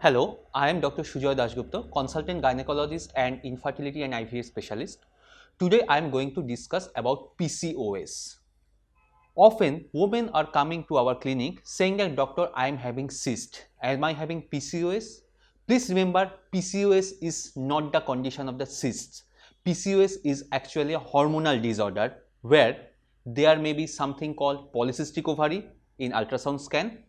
Hello, I am Dr. Sujoy Dasgupta, consultant gynecologist and infertility and IVF specialist. Today I am going to discuss about PCOS. Often women are coming to our clinic saying that doctor, I am having cyst. Am I having PCOS? Please remember, PCOS is not the condition of the cysts. PCOS is actually a hormonal disorder where there may be something called polycystic ovary in ultrasound scan,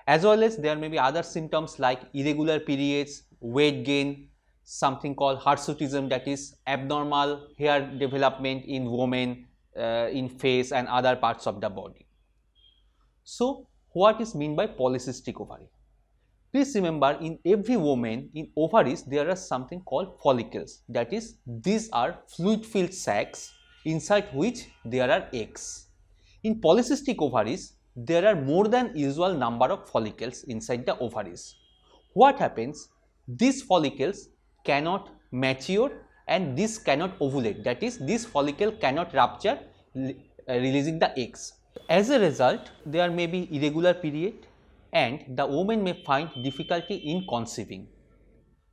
as well as there may be other symptoms like irregular periods, weight gain, something called hirsutism, that is abnormal hair development in women, in face and other parts of the body. So what is meant by polycystic ovary? Please remember, in every woman in ovaries there are something called follicles, that is these are fluid filled sacs inside which there are eggs. In polycystic ovaries there are more than usual number of follicles inside the ovaries. What happens? These follicles cannot mature and this cannot ovulate, that is this follicle cannot rupture, releasing the eggs. As a result, there may be irregular period and the woman may find difficulty in conceiving.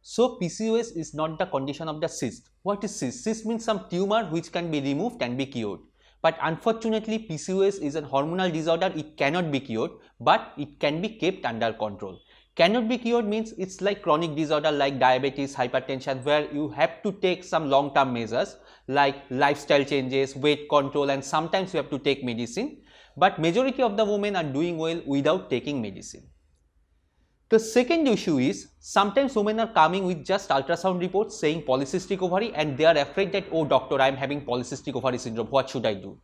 So PCOS is not the condition of the cyst. What is cyst? Cyst means some tumor which can be removed and be cured. But unfortunately PCOS is a hormonal disorder, it cannot be cured, but it can be kept under control. Cannot be cured means it's like chronic disorder like diabetes, hypertension, where you have to take some long-term measures like lifestyle changes, weight control, and sometimes you have to take medicine. But majority of the women are doing well without taking medicine. The second issue is sometimes women are coming with just ultrasound reports saying polycystic ovary and they are afraid that, oh doctor, I am having polycystic ovary syndrome, what should I do?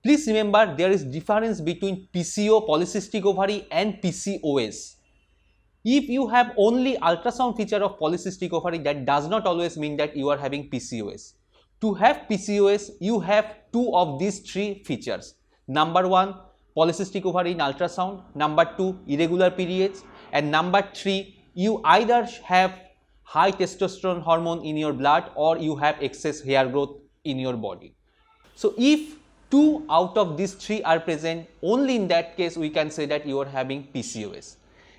Please remember, there is difference between PCO, polycystic ovary, and PCOS. If you have only ultrasound feature of polycystic ovary, that does not always mean that you are having PCOS. To have PCOS, you have two of these three features. Number one, polycystic ovary in ultrasound. Number two, irregular periods. And number three, you either have high testosterone hormone in your blood or you have excess hair growth in your body. So if two out of these three are present, only in that case we can say that you are having PCOS.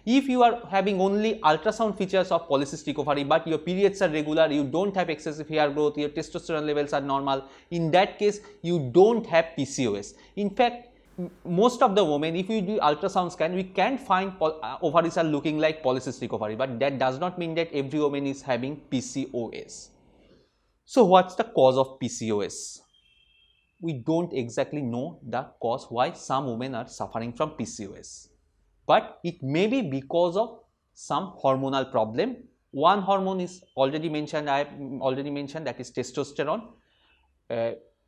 If you are having only ultrasound features of polycystic ovary but your periods are regular, you don't have excessive hair growth, your testosterone levels are normal, in that case you don't have PCOS. In fact, most of the women, if you do ultrasound scan, we can find ovaries are looking like polycystic ovary, but that does not mean that every woman is having PCOS. So what's the cause of PCOS? We don't exactly know the cause why some women are suffering from PCOS, but it may be because of some hormonal problem. One hormone is already mentioned, I have already mentioned, that is testosterone.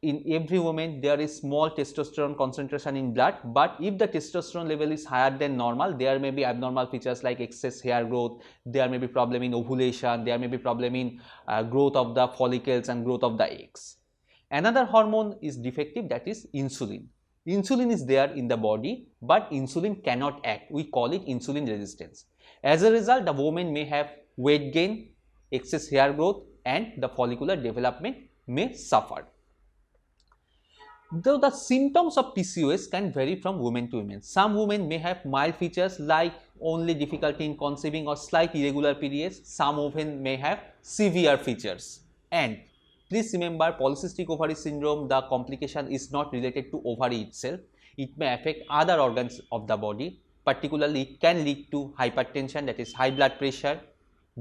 In every woman there is small testosterone concentration in blood, but if the testosterone level is higher than normal, there may be abnormal features like excess hair growth, there may be problem in ovulation, there may be problem in growth of the follicles and growth of the eggs. Another hormone is defective, that is insulin. Insulin is there in the body but insulin cannot act, we call it insulin resistance. As a result, the woman may have weight gain, excess hair growth, and the follicular development may suffer. Though the symptoms of PCOS can vary from women to women. Some women may have mild features like only difficulty in conceiving or slight irregular periods. Some women may have severe features. And please remember, polycystic ovary syndrome, the complication is not related to ovary itself. It may affect other organs of the body. Particularly, it can lead to hypertension, that is high blood pressure,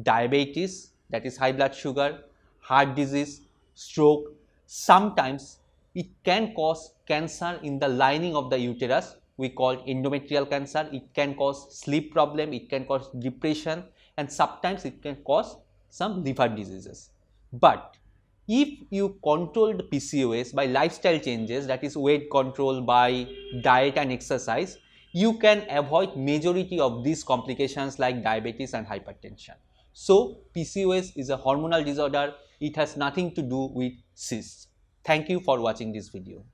diabetes, that is high blood sugar, heart disease, stroke. Sometimes it can cause cancer in the lining of the uterus, we call endometrial cancer. It can cause sleep problem, it can cause depression, and sometimes it can cause some liver diseases. But if you control the PCOS by lifestyle changes, that is weight control by diet and exercise, you can avoid majority of these complications like diabetes and hypertension. So PCOS is a hormonal disorder, it has nothing to do with cysts. Thank you for watching this video.